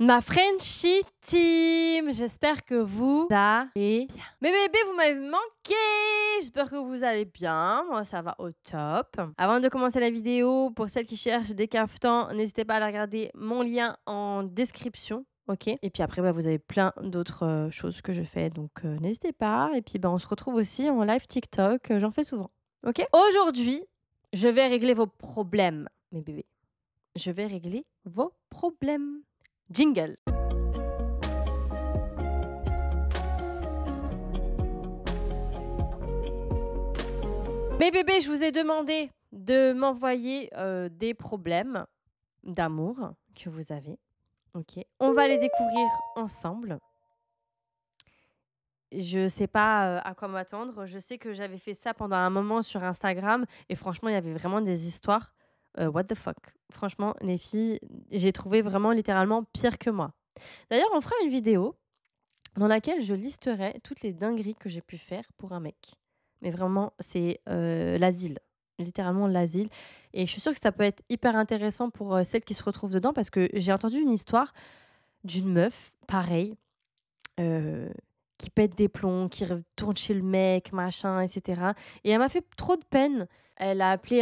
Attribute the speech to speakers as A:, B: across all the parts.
A: Ma Frenchie team, j'espère que vous allez bien. Mes bébés, vous m'avez manqué. J'espère que vous allez bien. Moi, ça va au top. Avant de commencer la vidéo, pour celles qui cherchent des cafetans, n'hésitez pas à aller regarder mon lien en description. Ok. Et puis après, vous avez plein d'autres choses que je fais, donc n'hésitez pas. Et puis on se retrouve aussi en live TikTok. J'en fais souvent. Ok. Aujourd'hui, je vais régler vos problèmes, mes bébés. Je vais régler vos problèmes. Jingle. Mes bébés, je vous ai demandé de m'envoyer des problèmes d'amour que vous avez. Ok. On va les découvrir ensemble. Je sais pas à quoi m'attendre. Je sais que j'avais fait ça pendant un moment sur Instagram et franchement, il y avait vraiment des histoires. What the fuck. Franchement, les filles, j'ai trouvé vraiment littéralement pire que moi. D'ailleurs, on fera une vidéo dans laquelle je listerai toutes les dingueries que j'ai pu faire pour un mec. Mais vraiment, c'est l'asile. Littéralement l'asile. Et je suis sûre que ça peut être hyper intéressant pour celles qui se retrouvent dedans parce que j'ai entendu une histoire d'une meuf, pareil, qui pète des plombs, qui retourne chez le mec, machin, etc. Et elle m'a fait trop de peine. Elle a appelé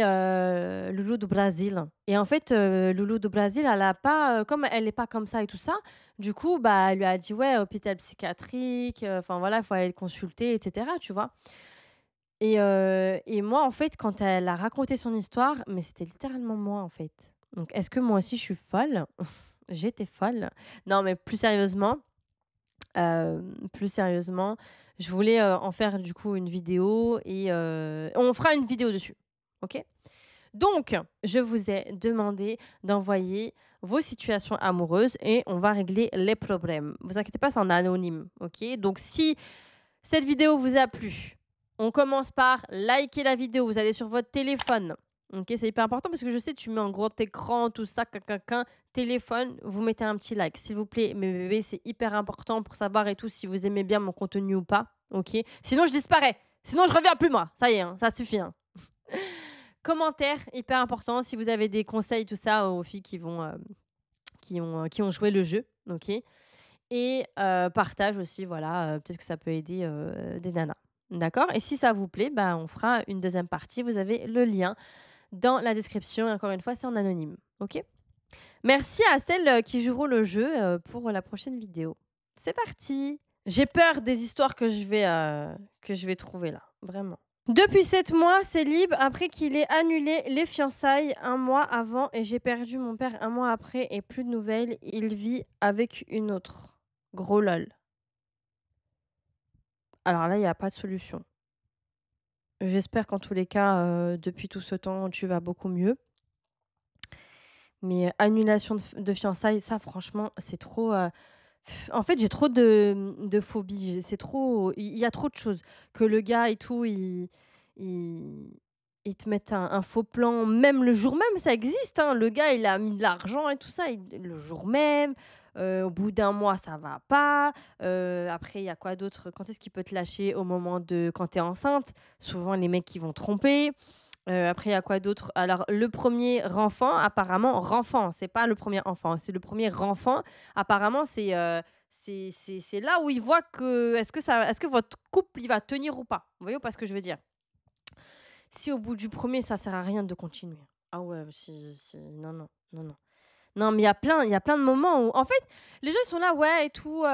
A: Loulou do Brasil. Et en fait, Loulou do Brasil, elle a pas, comme elle n'est pas comme ça et tout ça, du coup, elle lui a dit, ouais, hôpital psychiatrique, enfin voilà, il faut aller le consulter, etc. Tu vois. Et moi, en fait, quand elle a raconté son histoire, mais c'était littéralement moi, en fait. Donc, est-ce que moi aussi, je suis folle? J'étais folle. Non, mais plus sérieusement, je voulais en faire du coup une vidéo et on fera une vidéo dessus. Ok. Donc, je vous ai demandé d'envoyer vos situations amoureuses et on va régler les problèmes. Vous inquiétez pas, c'est en anonyme. Ok. Donc, si cette vidéo vous a plu, on commence par liker la vidéo. Vous allez sur votre téléphone. Ok, c'est hyper important parce que je sais, tu mets en gros écran, tout ça, téléphone, vous mettez un petit like. S'il vous plaît, mes bébés, c'est hyper important pour savoir et tout si vous aimez bien mon contenu ou pas. Ok, sinon je disparais. Sinon je reviens plus moi. Ça y est, hein, ça suffit. Hein. Commentaire, hyper important. Si vous avez des conseils, tout ça, aux filles qui ont joué le jeu. Ok. Et partage aussi, voilà. Peut-être que ça peut aider des nanas. D'accord. Et si ça vous plaît, on fera une deuxième partie. Vous avez le lien dans la description. Et encore une fois, c'est en anonyme. Ok. Merci à celles qui joueront le jeu pour la prochaine vidéo. C'est parti. J'ai peur des histoires que je vais trouver là. Vraiment. Depuis 7 mois, c'est libre après qu'il ait annulé les fiançailles un mois avant et j'ai perdu mon père un mois après et plus de nouvelles. Il vit avec une autre. Gros lol. Alors là, il n'y a pas de solution. J'espère qu'en tous les cas, depuis tout ce temps, tu vas beaucoup mieux. Mais annulation de fiançailles, ça, franchement, c'est trop... En fait, j'ai trop de phobie. C'est trop... Il y a trop de choses. Que le gars et tout, il te met un faux plan. Même le jour même, ça existe. Hein. Le gars, il a mis de l'argent et tout ça. Le jour même. Au bout d'un mois, ça va pas. Après, il y a quoi d'autre? Quand est-ce qu'il peut te lâcher au moment de... Quand tu es enceinte? Souvent, les mecs qui vont tromper. Après, il y a quoi d'autre? Alors, le premier renfant, apparemment, renfant, c'est pas le premier enfant, c'est le premier renfant. Apparemment, c'est là où il voit que est-ce que votre couple il va tenir ou pas. Vous voyez pas ce que je veux dire? Si au bout du premier, ça sert à rien de continuer. Ah ouais, non, non, non, non. Non, mais il y a plein de moments où, en fait, les gens ils sont là, ouais, et tout,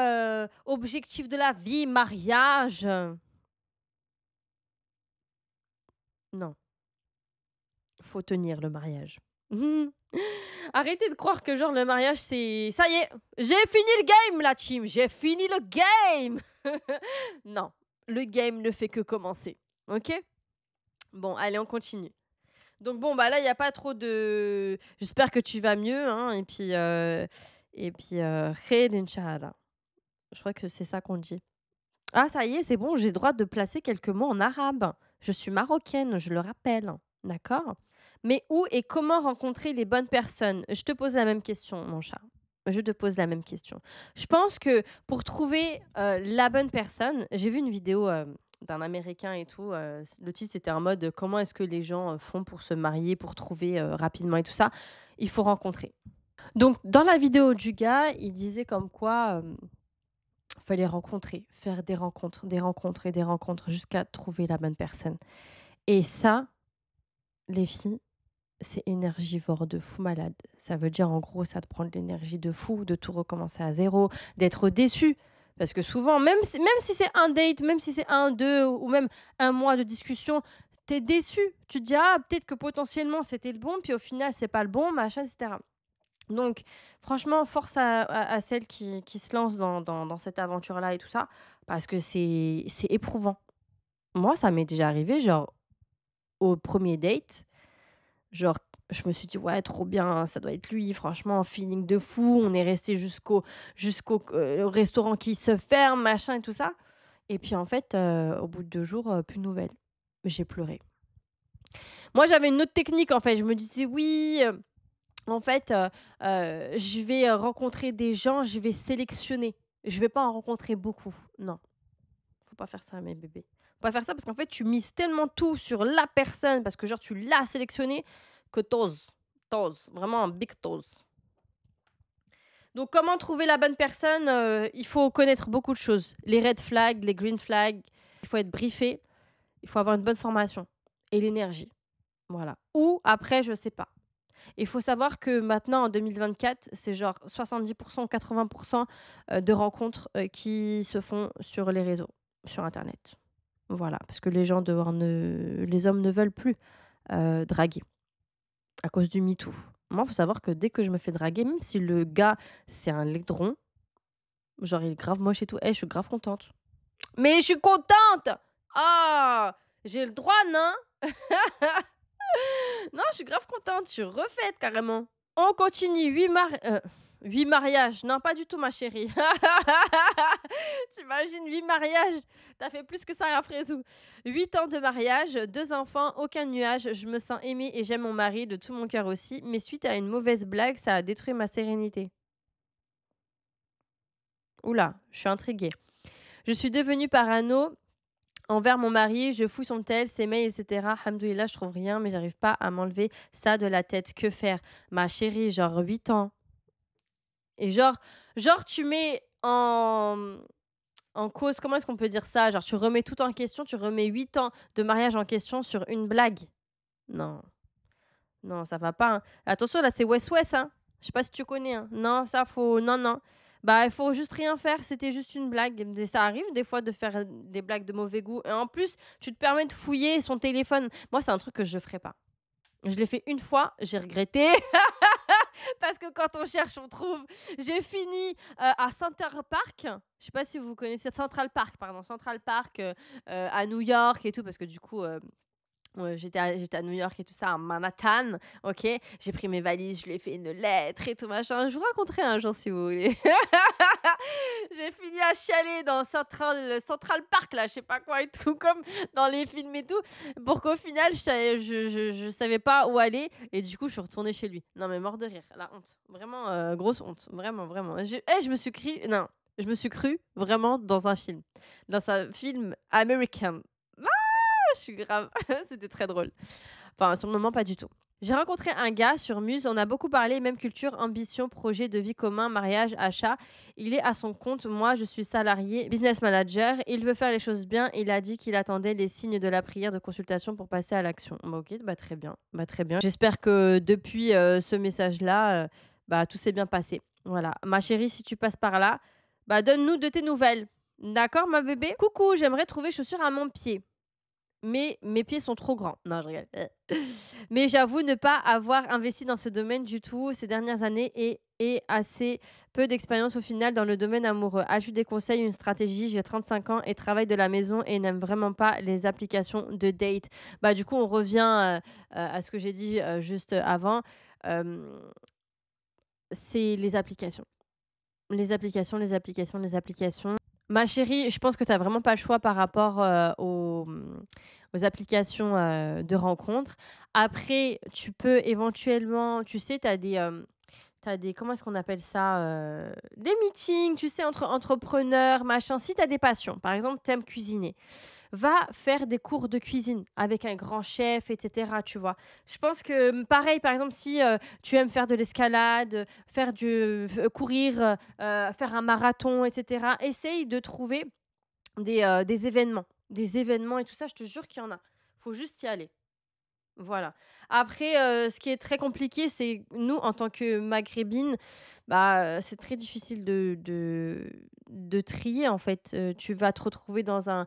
A: objectif de la vie, mariage. Non, faut tenir le mariage. Arrêtez de croire que genre le mariage c'est... Ça y est, j'ai fini le game la team, j'ai fini le game. Non, le game ne fait que commencer. Ok. Bon, allez, on continue. Donc bon, là, il n'y a pas trop de... J'espère que tu vas mieux. Hein, et puis, khair Inch'Allah. Je crois que c'est ça qu'on dit. Ah, ça y est, c'est bon, j'ai le droit de placer quelques mots en arabe. Je suis marocaine, je le rappelle. D'accord. Mais où et comment rencontrer les bonnes personnes? Je te pose la même question, mon chat. Je te pose la même question. Je pense que pour trouver la bonne personne, j'ai vu une vidéo d'un Américain et tout. Le titre, c'était en mode comment est-ce que les gens font pour se marier, pour trouver rapidement et tout ça. Il faut rencontrer. Donc dans la vidéo du gars, il disait comme quoi, fallait rencontrer, faire des rencontres et des rencontres jusqu'à trouver la bonne personne et ça, les filles, c'est énergivore de fou malade. Ça veut dire, en gros, ça te prend de l'énergie de fou, de tout recommencer à zéro, d'être déçu. Parce que souvent, même si c'est un date, même si c'est un, deux ou même un mois de discussion, t'es déçu. Tu te dis, ah, peut-être que potentiellement c'était le bon, puis au final, c'est pas le bon, machin, etc. Donc, franchement, force à celles qui se lancent dans cette aventure-là et tout ça, parce que c'est éprouvant. Moi, ça m'est déjà arrivé, genre, au premier date, genre, je me suis dit: «Ouais, trop bien, ça doit être lui, franchement, feeling de fou». On est resté jusqu'au restaurant qui se ferme, machin et tout ça et puis, en fait, au bout de 2 jours, plus de nouvelles. J'ai pleuré. Moi, j'avais une autre technique, en fait. Je me disais: «Oui, en fait, je vais, rencontrer des gens, je vais sélectionner. Je vais pas en rencontrer beaucoup». Non, faut pas faire ça, mes bébés. Faut pas faire ça parce qu'en fait, tu mises tellement tout sur la personne parce que, genre, tu l'as sélectionné que tu oses, vraiment un big t'oses. Donc comment trouver la bonne personne? Il faut connaître beaucoup de choses. Les red flags, les green flags, il faut être briefé, il faut avoir une bonne formation et l'énergie, voilà. Ou après, je sais pas. Il faut savoir que maintenant, en 2024, c'est genre 70 ou 80 de rencontres, qui se font sur les réseaux, sur internet. Voilà, parce que les hommes ne veulent plus, draguer à cause du MeToo. Moi, il faut savoir que dès que je me fais draguer, même si le gars, c'est un laidron, genre il est grave moche et tout, je suis grave contente. Mais je suis contente! Ah! J'ai le droit, non? Non, je suis grave contente, je suis refaite carrément. On continue, 8 mariages. Non, pas du tout, ma chérie. Tu imagines 8 mariages? T'as fait plus que Sarah Frézou. 8 ans de mariage, 2 enfants, aucun nuage. Je me sens aimée et j'aime mon mari de tout mon cœur aussi. Mais suite à une mauvaise blague, ça a détruit ma sérénité. Oula, je suis intriguée. Je suis devenue parano envers mon mari. Je fouille son tel, ses mails, etc. Alhamdoulilah, je trouve rien, mais j'arrive pas à m'enlever ça de la tête. Que faire? Ma chérie, genre 8 ans. Et genre tu mets en cause, comment est-ce qu'on peut dire ça? Genre tu remets tout en question, tu remets 8 ans de mariage en question sur une blague. Non, non, ça va pas, hein. Attention là, c'est West West, hein. Je sais pas si tu connais, hein. Non, ça faut non, non. Bah, il faut juste rien faire, c'était juste une blague. Mais ça arrive des fois de faire, des blagues de mauvais goût et en plus, tu te permets de fouiller son téléphone. Moi, c'est un truc que je ferais pas. Je l'ai fait une fois, j'ai regretté. Parce que quand on cherche, on trouve. J'ai fini à Center Park. Je sais pas si vous connaissez Central Park, pardon, Central Park à New York et tout, parce que du coup, ouais, j'étais à New York et tout ça, à Manhattan, OK? J'ai pris mes valises, je lui ai fait une lettre et tout machin. Je vous raconterai un jour si vous voulez. J'ai fini à chialer dans Central Park là, je sais pas quoi et tout, comme dans les films et tout, pour qu'au final je savais pas où aller et du coup je suis retournée chez lui. Non mais mort de rire, la honte. Vraiment, grosse honte, vraiment, vraiment. Je me suis je me suis crue vraiment dans un film. Dans un film American. Je suis grave. C'était très drôle. Enfin, sur le moment, pas du tout. J'ai rencontré un gars sur Muse, on a beaucoup parlé, même culture, ambition, projet de vie commun, mariage, achat. Il est à son compte, moi je suis salarié, business manager. Il veut faire les choses bien, il a dit qu'il attendait les signes de la prière de consultation pour passer à l'action. Bah, ok, bah très bien, bah très bien. J'espère que depuis ce message-là, bah tout s'est bien passé. Voilà, ma chérie, si tu passes par là, bah donne-nous de tes nouvelles. D'accord, ma bébé? Coucou, j'aimerais trouver chaussures à mon pied. Mais mes pieds sont trop grands. Non, je rigole. Mais j'avoue ne pas avoir investi dans ce domaine du tout ces dernières années et assez peu d'expérience au final dans le domaine amoureux. As-tu des conseils, une stratégie? J'ai 35 ans et travaille de la maison et n'aime vraiment pas les applications de date. Bah, du coup, on revient à ce que j'ai dit juste avant. Euh, c'est les applications. Les applications, les applications, les applications. Ma chérie, je pense que tu as vraiment pas le choix par rapport, aux applications, de rencontres. Après, tu peux éventuellement tu sais, tu as as des comment est-ce qu'on appelle ça? Des meetings, tu sais, entre entrepreneurs, machin. Si tu as des passions, par exemple, tu aimes cuisiner, va faire des cours de cuisine avec un grand chef et cetera, tu vois? Je pense que, pareil, par exemple, si, tu aimes faire de l'escalade, faire courir, faire un marathon et cetera, essaye de trouver des événements et tout ça, je te jure qu'il y en a. Faut juste y aller. Voilà. Après, ce qui est très compliqué, c'est nous, en tant que maghrébines, bah, c'est très difficile de trier, en fait. Tu vas te retrouver dans un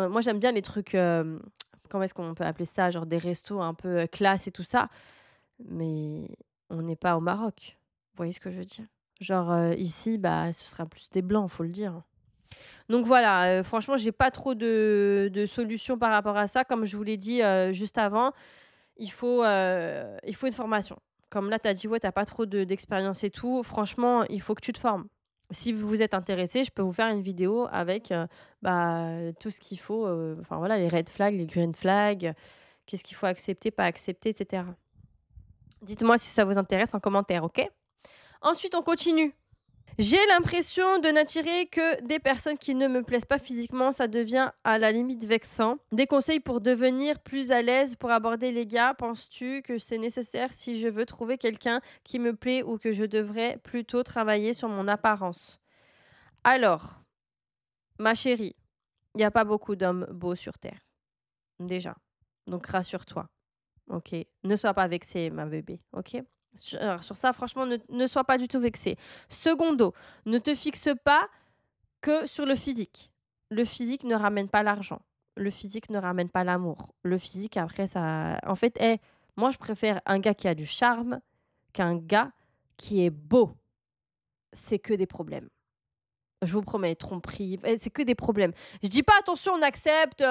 A: moi, j'aime bien les trucs, comment est-ce qu'on peut appeler ça? Genre des restos un peu, classe et tout ça, mais on n'est pas au Maroc. Vous voyez ce que je veux dire? Genre, ici, bah, ce sera plus des blancs, faut le dire. Donc voilà, franchement, j'ai pas trop de solutions par rapport à ça. Comme je vous l'ai dit, juste avant, il faut une formation. Comme là, tu as dit: «Ouais, tu pas trop d'expérience et tout». Franchement, il faut que tu te formes. Si vous êtes intéressé, je peux vous faire une vidéo avec, bah, tout ce qu'il faut, enfin voilà, les red flags, les green flags, qu'est-ce qu'il faut accepter, pas accepter et cetera. Dites-moi si ça vous intéresse en commentaire, OK? Ensuite, on continue. J'ai l'impression de n'attirer que des personnes qui ne me plaisent pas physiquement, ça devient à la limite vexant. Des conseils pour devenir plus à l'aise pour aborder les gars, penses-tu que c'est nécessaire si je veux trouver quelqu'un qui me plaît ou que je devrais plutôt travailler sur mon apparence? Alors, ma chérie, il y a pas beaucoup d'hommes beaux sur terre, déjà. Donc rassure-toi. OK. Ne sois pas vexée, ma bébé, OK? Sur ça, franchement, ne sois pas du tout vexée. Secondo, ne te fixe pas que sur le physique. Le physique ne ramène pas l'argent. Le physique ne ramène pas l'amour. Le physique, après, ça en fait, moi, je préfère un gars qui a du charme qu'un gars qui est beau. C'est que des problèmes. Je vous promets, tromperie, c'est que des problèmes. Je dis pas: «Attention, on accepte,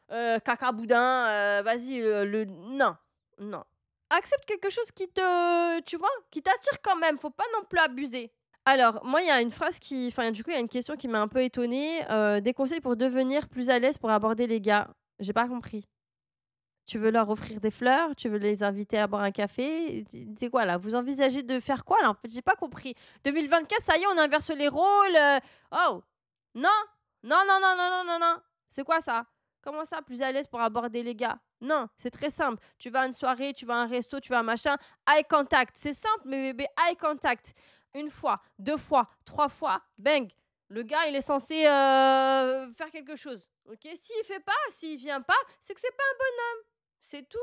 A: caca boudin, vas-y, non, non. Accepte quelque chose qui te tu vois? Qui t'attire quand même, faut pas non plus abuser. Alors, moi, il y a une phrase qui enfin, du coup, il y a une question qui m'a un peu étonnée, des conseils pour devenir plus à l'aise pour aborder les gars. J'ai pas compris. Tu veux leur offrir des fleurs? Tu veux les inviter à boire un café? C'est quoi là? Vous envisagez de faire quoi là? En fait, j'ai pas compris. 2024, ça y est, on inverse les rôles, oh! Non! Non, non, non, non, non, non, non. C'est quoi ça? Comment ça, plus à l'aise pour aborder les gars? Non, c'est très simple. Tu vas à une soirée, tu vas à un resto, tu vas à un machin, eye contact. C'est simple, mes bébés, eye contact. Une fois, 2 fois, 3 fois, bang! Le gars, il est censé, faire quelque chose, OK? S'il fait pas, s'il vient pas, c'est que c'est pas c'est tout.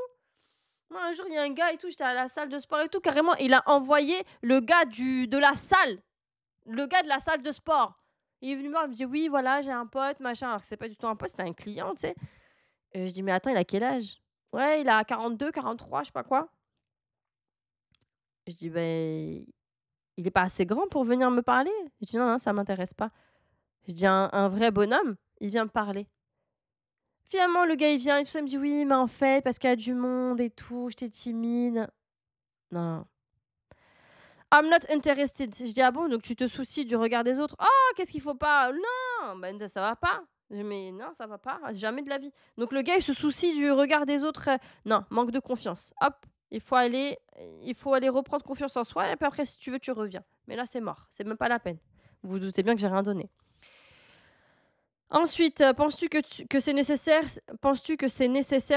A: Moi, un jour, il y a un gars et tout, j'étais à la salle de sport et tout, carrément, il a envoyé le gars de la salle, le gars de la salle de sport. Il est venu me voir, il me dit: «Oui, voilà, j'ai un pote, machin», alors que c'est pas du tout un pote, c'était un client, tu sais. Je dis: «Mais attends, il a quel âge?» «Ouais, il a 42, 43, je sais pas quoi». Je dis: «Beh, il est pas assez grand pour venir me parler?» Je dis: «Non, non, ça m'intéresse pas». Je dis: «Un vrai bonhomme, il vient me parler». Finalement, le gars, il vient et tout ça, il me dit: «Oui, mais en fait, parce qu'il y a du monde et tout, j'étais timide». Non. I'm not interested. Je dis: «Ah bon, donc tu te soucies du regard des autres?» «Ah, qu'est-ce qu'il faut pas?» «Non, ben, ça va pas». Mais non, ça va pas, jamais de la vie. Donc le gars, il se soucie du regard des autres, non, manque de confiance. Hop, il faut aller reprendre confiance en soi et puis après, si tu veux, tu reviens. Mais là, c'est mort, c'est même pas la peine. Vous vous doutez bien que j'ai rien donné. Ensuite, penses-tu que c'est nécessaire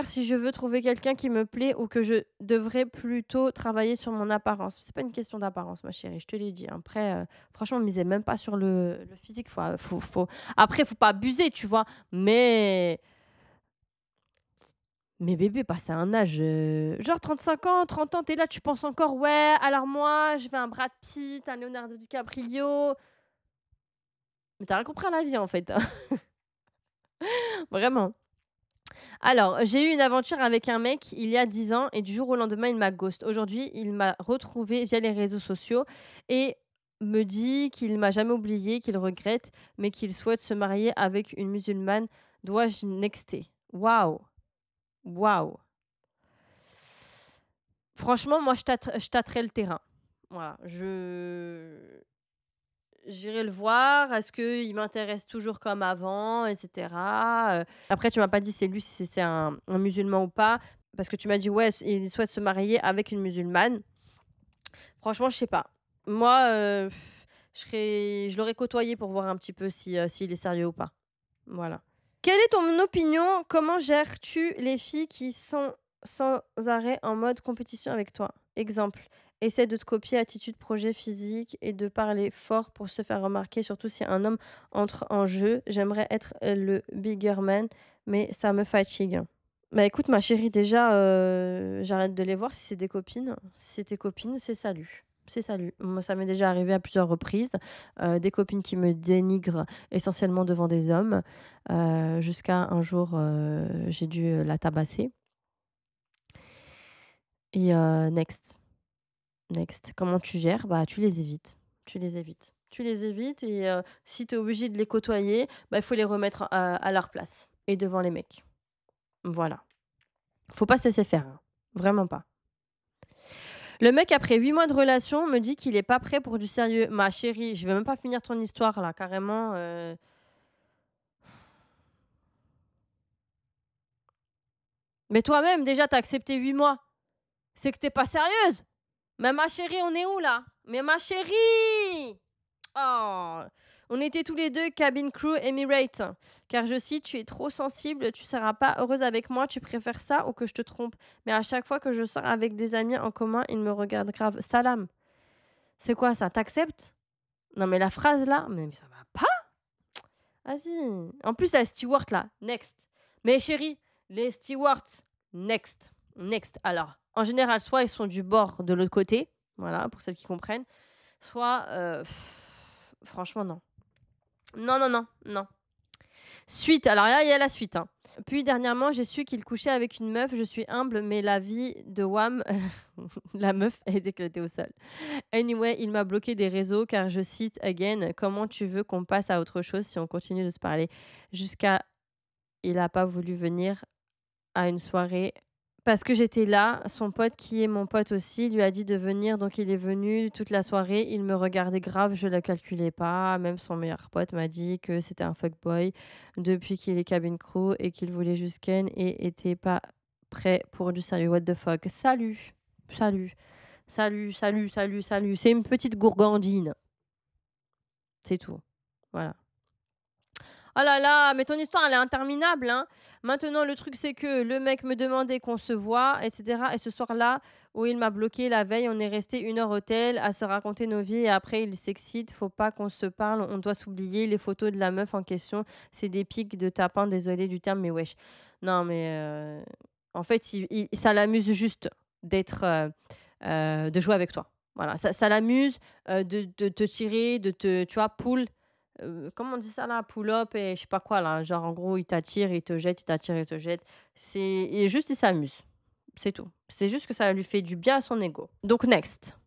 A: si je veux trouver quelqu'un qui me plaît ou que je devrais plutôt travailler sur mon apparence? C'est pas une question d'apparence, ma chérie, je te l'ai dit. Après, franchement, misez même pas sur le physique. Après, faut pas abuser, tu vois? Mais bébé, passé un âge, genre 35 ans, 30 ans, tu es là, tu penses encore: «Ouais, alors moi, je veux un Brad Pitt, un Leonardo DiCaprio». Mais tu as rien compris à la vie, en fait, hein. Vraiment. Alors, j'ai eu une aventure avec un mec il y a 10 ans et du jour au lendemain, il m'a ghost. Aujourd'hui, il m'a retrouvée via les réseaux sociaux et me dit qu'il m'a jamais oublié, qu'il regrette, mais qu'il souhaite se marier avec une musulmane. Dois-je nexter? Waouh! Waouh! Franchement, moi, je tâterais le terrain. Voilà, j'irai le voir. Est-ce qu'il m'intéresse toujours comme avant, et cetera? Après, tu m'as pas dit c'est lui, si c'est un musulman ou pas, parce que tu m'as dit: «Ouais, il souhaite se marier avec une musulmane». Franchement, je sais pas. Moi, je l'aurais côtoyé pour voir un petit peu s'il est sérieux ou pas. Voilà. Quelle est ton opinion? Comment gères-tu les filles qui sont sans arrêt en mode compétition avec toi? Exemple, essaie de te copier attitude, projet physique et de parler fort pour se faire remarquer, surtout si un homme entre en jeu. J'aimerais être le bigger man, mais ça me fatigue. Bah écoute, ma chérie, déjà, j'arrête de les voir si c'est des copines. Si c'est tes copines, c'est salut. C'est salut. Moi, ça m'est déjà arrivé à plusieurs reprises. Des copines qui me dénigrent essentiellement devant des hommes. Jusqu'à un jour, j'ai dû la tabasser. Et next. Next. Comment tu gères? Bah, tu les évites. Tu les évites. Tu les évites et si tu es obligé de les côtoyer, bah, il faut les remettre à leur place et devant les mecs. Voilà. Faut pas se laisser faire, hein. Vraiment pas. Le mec, après 8 mois de relation, me dit qu'il est pas prêt pour du sérieux. Ma chérie, je vais même pas finir ton histoire là, carrément. Mais toi-même, déjà, tu as accepté 8 mois. C'est que tu pas sérieuse. Mais ma chérie, on est où là? Mais ma chérie! Oh! On était tous les 2 cabin crew Emirates. Car je cite: «Tu es trop sensible, tu seras pas heureuse avec moi, tu préfères ça ou que je te trompe? Mais à chaque fois que je sors avec des amis en commun, ils me regardent grave. Salam». C'est quoi ça? T'acceptes? Non mais la phrase là, mais ça va pas? Vas-y. En plus la steward là, next. Mais chérie, les stewards, next. Next. Alors, en général, soit ils sont du bord de l'autre côté, voilà, pour celles qui comprennent, soit, franchement non. Non, non, non, non. Suite, alors là, il y a la suite, hein. Puis dernièrement, j'ai su qu'il couchait avec une meuf. Je suis humble, mais la vie de Wham, la meuf est éclatée au sol. Anyway, il m'a bloqué des réseaux car je cite again: «Comment tu veux qu'on passe à autre chose si on continue de se parler?» Jusqu'à il a pas voulu venir à une soirée parce que j'étais là. Son pote, qui est mon pote aussi, lui a dit de venir, donc il est venu toute la soirée. Il me regardait grave, je le calculais pas. Même son meilleur pote m'a dit que c'était un fuckboy depuis qu'il est cabin crew et qu'il voulait juste ken et était pas prêt pour du sérieux. What the fuck? Salut, salut, salut, salut, salut, salut. C'est une petite gourgandine, c'est tout. Voilà. Oh là là, mais ton histoire, elle est interminable, hein. Maintenant, le truc, c'est que le mec me demandait qu'on se voit, et cetera. Et ce soir-là, où il m'a bloqué la veille, on est resté 1 heure au tel à se raconter nos vies et après, il s'excite. Faut pas qu'on se parle, on doit s'oublier. Les photos de la meuf en question, c'est des pics de tapin, désolé du terme, mais wesh. Non, mais en fait, ça l'amuse juste d'être, de jouer avec toi. Voilà, ça l'amuse de te tirer, de te, tu vois, pull. Comment on dit ça là? Pull up et je sais pas quoi là, genre en gros il t'attire, il te jette, il t'attire, il te jette. C'est et juste il s'amuse, c'est tout. C'est juste que ça lui fait du bien à son ego. Donc next.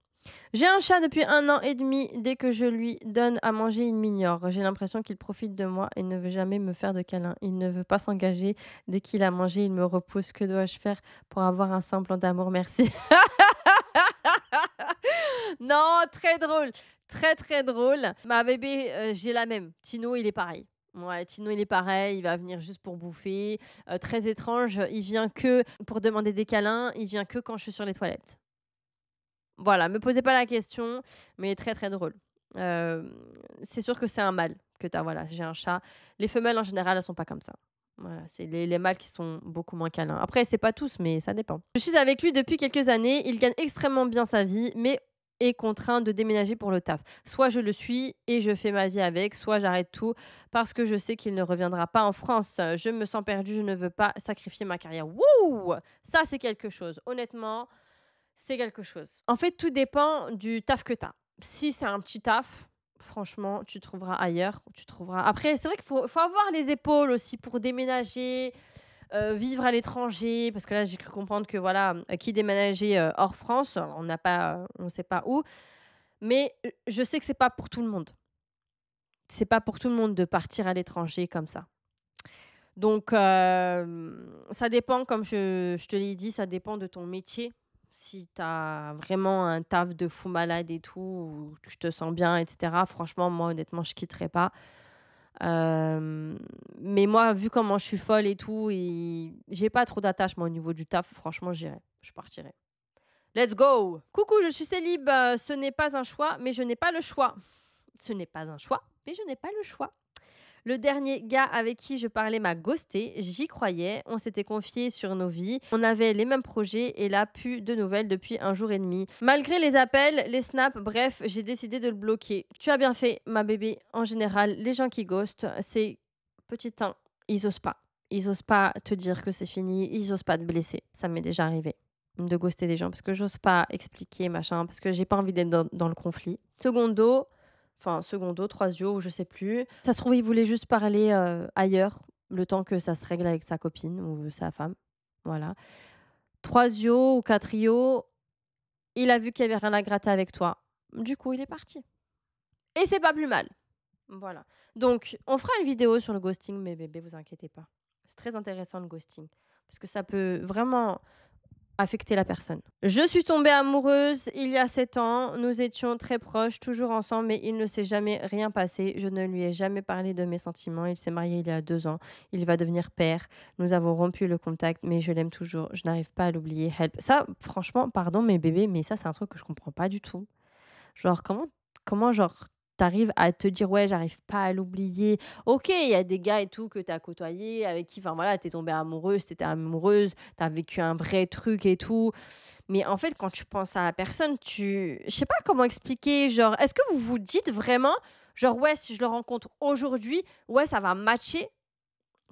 A: J'ai un chat depuis 1 an et demi. Dès que je lui donne à manger, il m'ignore. J'ai l'impression qu'il profite de moi et ne veut jamais me faire de câlin. Il ne veut pas s'engager. Dès qu'il a mangé, il me repousse. Que dois-je faire pour avoir un semblant d'amour? Merci. Non, très drôle. Très, très drôle. Ma bébé, j'ai la même. Tino, il est pareil. Ouais, Tino, il est pareil. Il va venir juste pour bouffer. Très étrange. Il vient que pour demander des câlins. Il vient que quand je suis sur les toilettes. Voilà, me posez pas la question, mais très, très drôle. C'est sûr que c'est un mâle que tu as, voilà, j'ai un chat. Les femelles, en général, elles sont pas comme ça. Voilà, c'est les mâles qui sont beaucoup moins câlins. Après, c'est pas tous, mais ça dépend. Je suis avec lui depuis quelques années. Il gagne extrêmement bien sa vie, mais est contraint de déménager pour le taf. Soit je le suis et je fais ma vie avec, soit j'arrête tout parce que je sais qu'il ne reviendra pas en France. Je me sens perdue, je ne veux pas sacrifier ma carrière. Wouh! Ça, c'est quelque chose. Honnêtement, c'est quelque chose. En fait, tout dépend du taf que tu as. Si c'est un petit taf, franchement, tu trouveras ailleurs. Tu trouveras. Après, c'est vrai qu'il faut avoir les épaules aussi pour déménager, vivre à l'étranger. Parce que là, j'ai cru comprendre que voilà, qui déménageait hors France, alors, on ne sait pas où. Mais je sais que c'est pas pour tout le monde. C'est pas pour tout le monde de partir à l'étranger comme ça. Donc, ça dépend, comme je te l'ai dit, ça dépend de ton métier. Si tu as vraiment un taf de fou malade et tout, où tu te sens bien, et cetera, franchement, moi, honnêtement, je quitterais pas. Mais moi, vu comment je suis folle et tout et j'ai pas trop d'attache, moi, au niveau du taf, franchement, j'irais, je partirais. Let's go. Coucou, je suis célib. Ce n'est pas un choix, mais je n'ai pas le choix. Ce n'est pas un choix, mais je n'ai pas le choix. Le dernier gars avec qui je parlais m'a ghosté, j'y croyais, on s'était confié sur nos vies, on avait les mêmes projets et là, plus de nouvelles depuis un jour et demi. Malgré les appels, les snaps, bref, j'ai décidé de le bloquer. Tu as bien fait, ma bébé. En général, les gens qui ghostent, c'est petit 1, ils osent pas. Ils osent pas te dire que c'est fini, ils osent pas te blesser. Ça m'est déjà arrivé de ghoster des gens parce que j'ose pas expliquer, machin, parce que j'ai pas envie d'être dans le conflit. Secondo, troisio, ou je sais plus. Ça se trouve, il voulait juste parler ailleurs, le temps que ça se règle avec sa copine ou sa femme. Voilà. Troisio ou quatrio, il a vu qu'il y avait rien à gratter avec toi. Du coup, il est parti. Et c'est pas plus mal. Voilà. Donc, on fera une vidéo sur le ghosting, mes bébés, vous inquiétez pas. C'est très intéressant le ghosting. Parce que ça peut vraiment affecter la personne. Je suis tombée amoureuse il y a 7 ans. Nous étions très proches, toujours ensemble, mais il ne s'est jamais rien passé. Je ne lui ai jamais parlé de mes sentiments. Il s'est marié il y a 2 ans. Il va devenir père. Nous avons rompu le contact, mais je l'aime toujours. Je n'arrive pas à l'oublier. Help. Ça, franchement, pardon mes bébés, mais ça, c'est un truc que je comprends pas du tout. Genre, comment genre, t'arrives à te dire, ouais, j'arrive pas à l'oublier. Ok, il y a des gars et tout que t'as côtoyé, avec qui, enfin voilà, t'es tombée amoureuse, t'étais amoureuse, t'as vécu un vrai truc et tout. Mais en fait, quand tu penses à la personne, je sais pas comment expliquer, genre, est-ce que vous vous dites vraiment, genre, ouais, si je le rencontre aujourd'hui, ouais, ça va matcher?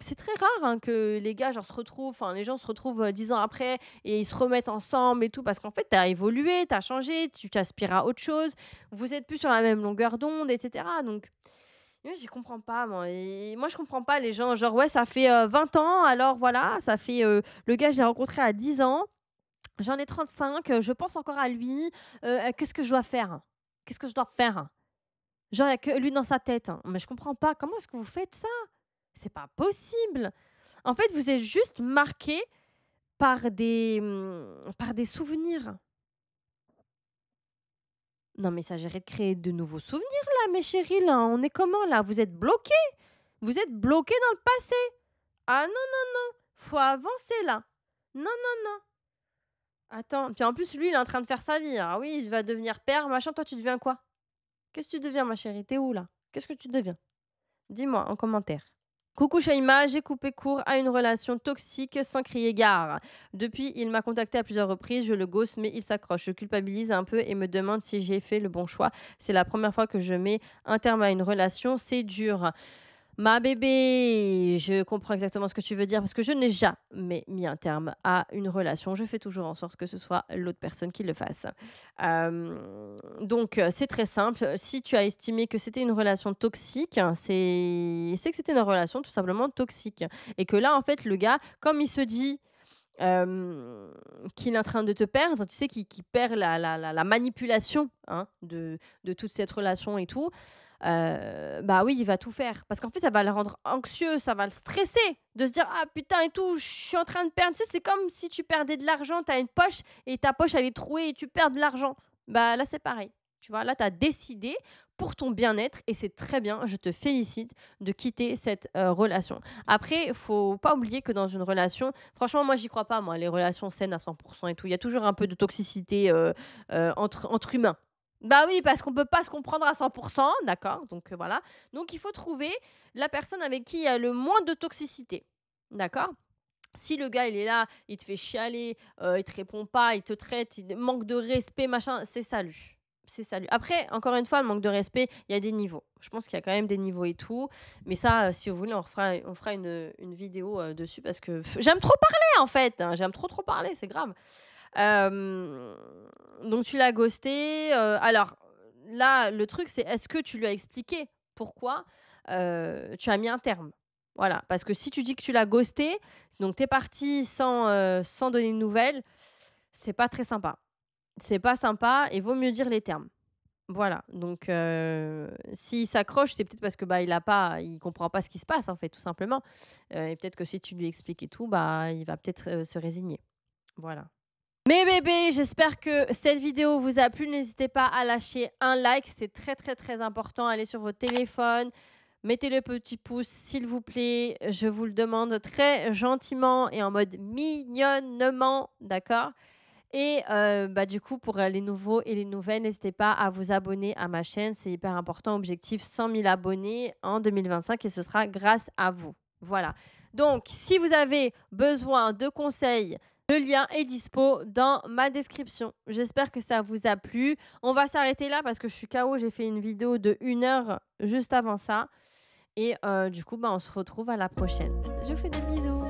A: C'est très rare hein, que les gars genre, se retrouvent, enfin les gens se retrouvent 10 ans après et ils se remettent ensemble et tout parce qu'en fait tu as évolué, tu as changé, tu t'aspires à autre chose, vous êtes plus sur la même longueur d'onde, etc. Donc moi j'y comprends pas moi. Et moi je comprends pas les gens, genre ouais ça fait 20 ans, alors voilà, ça fait le gars je l'ai rencontré à 10 ans, j'en ai 35, je pense encore à lui, qu'est-ce que je dois faire? Qu'est-ce que je dois faire? Genre il y a que lui dans sa tête. Hein. Mais je comprends pas, comment est-ce que vous faites ça? C'est pas possible. En fait, vous êtes juste marqué par des souvenirs. Non, mais ça s'agirait de créer de nouveaux souvenirs là, mes chéris, là. On est comment là? Vous êtes bloqués. Vous êtes bloqués dans le passé. Ah non, non, non. Faut avancer là. Non, non, non. Attends. Puis en plus, lui, il est en train de faire sa vie. Ah oui, il va devenir père, machin. Toi, tu deviens quoi? Qu'est-ce que tu deviens, ma chérie? T'es où là? Qu'est-ce que tu deviens? Dis-moi en commentaire. Coucou Shaima, j'ai coupé court à une relation toxique sans crier gare. Depuis, il m'a contacté à plusieurs reprises, je le ghost mais il s'accroche. Je culpabilise un peu et me demande si j'ai fait le bon choix. C'est la première fois que je mets un terme à une relation, c'est dur. Ma bébé, je comprends exactement ce que tu veux dire parce que je n'ai jamais mis un terme à une relation. Je fais toujours en sorte que ce soit l'autre personne qui le fasse. Donc, c'est très simple. Si tu as estimé que c'était une relation toxique, c'est que c'était une relation tout simplement toxique. Et que là, en fait, le gars, comme il se dit qu'il est en train de te perdre, tu sais, qu'il perd la manipulation hein, de toute cette relation et tout, bah oui, il va tout faire. Parce qu'en fait, ça va le rendre anxieux, ça va le stresser de se dire ah putain et tout, je suis en train de perdre. Tu sais, c'est comme si tu perdais de l'argent, tu as une poche et ta poche elle est trouée et tu perds de l'argent. Bah là, c'est pareil. Tu vois, là, tu as décidé pour ton bien-être et c'est très bien. Je te félicite de quitter cette relation. Après, faut pas oublier que dans une relation, franchement, moi, j'y crois pas, moi, les relations saines à 100% et tout. Il y a toujours un peu de toxicité entre humains. Bah oui, parce qu'on peut pas se comprendre à 100%, d'accord? Donc voilà. Donc il faut trouver la personne avec qui il y a le moins de toxicité, d'accord? Si le gars, il est là, il te fait chialer, il te répond pas, il te traite, il manque de respect, machin, c'est salut. C'est salut. Après, encore une fois, le manque de respect, il y a des niveaux. Je pense qu'il y a quand même des niveaux et tout. Mais ça, si vous voulez, on fera une vidéo dessus parce que j'aime trop parler en fait. Hein, j'aime trop parler, c'est grave. Hem, donc tu l'as ghosté, alors là, le truc, c'est est-ce que tu lui as expliqué pourquoi, tu as mis un terme? Voilà, parce que si tu dis que tu l'as ghosté, donc tu es parti sans donner de nouvelles, c'est pas très sympa. C'est pas sympa et vaut mieux dire les termes. Voilà, donc s'il s'accroche, c'est peut-être parce que, bah, il comprend pas ce qui se passe, en fait, tout simplement, et peut-être que si tu lui expliques et tout, bah, il va peut-être, se résigner. Voilà. Mes bébés, j'espère que cette vidéo vous a plu. N'hésitez pas à lâcher un like, c'est très très très important. Allez sur votre téléphone, mettez le petit pouce s'il vous plaît. Je vous le demande très gentiment et en mode mignonnement, d'accord? Et du coup, pour les nouveaux et les nouvelles, n'hésitez pas à vous abonner à ma chaîne. C'est hyper important. Objectif 100 000 abonnés en 2025 et ce sera grâce à vous. Voilà. Donc, si vous avez besoin de conseils, le lien est dispo dans ma description. J'espère que ça vous a plu. On va s'arrêter là parce que je suis KO. J'ai fait une vidéo de 1 heure juste avant ça. Et du coup, on se retrouve à la prochaine. Je vous fais des bisous.